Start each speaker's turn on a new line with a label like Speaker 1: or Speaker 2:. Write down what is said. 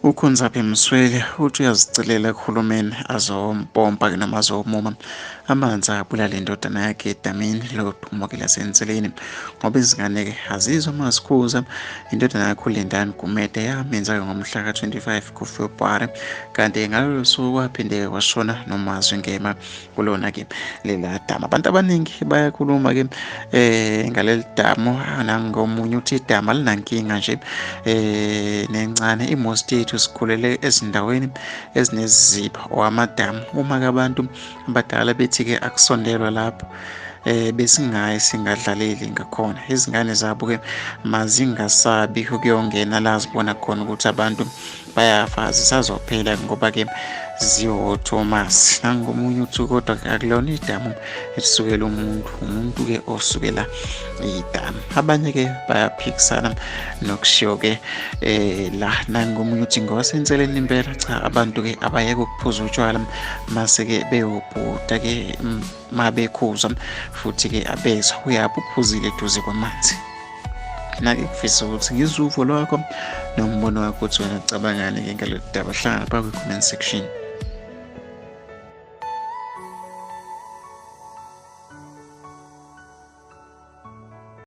Speaker 1: ukhonzaphi Msweli uthi uyazicelela kuhulumeni azompompa noma azomoma amanzi abulala indodana yakhe edamini lodumo lase Nseleni ngoba izingane-ke azizwa mazikhuza. Indodana yakhe uLindani Gumede yamenza-ke ngomhla ka-25 kuFebhuwari, kanti ngalolo suku waphinde washona noMazwi Ngema kulona-ke lela damu. Abantu abaningi bayakhuluma-ke ngaleli damu, nangomunye uthi idamu alinankinga nje nencane. Imost yethu sikhulele ezindaweni ezineziziba or amadamu. Uma-ke abantu abadala bethi-ke akusondelwa lapho besingayi singadlaleli ngakhona, izingane zabo-ke mazingasabi ukuyongena la zibona khona ukuthi abantu bayafa zisazophela ngoba-ke ziwo-Thomas. Nangomunye uthi kodwa akulona idamu elisukela umuntu-ke osukela idamu. Abanye-ke bayaphikisana nokushiwo-ke la. Nangomunye uthi ngowaseNseleni impela cha, abantu-ke abayeke ukuphuza utshwala mase-ke beyobhuda-ke mabekhuzwa futhi-ke abezwa uyaphi uphuzile eduze kwamanzi. Nake kufisa ukuthi ngizwe uvo lwakho nombono wakho, uthi wena ucabangani-ke ngalolu daba. Hlangana phakathi kwi-comment section.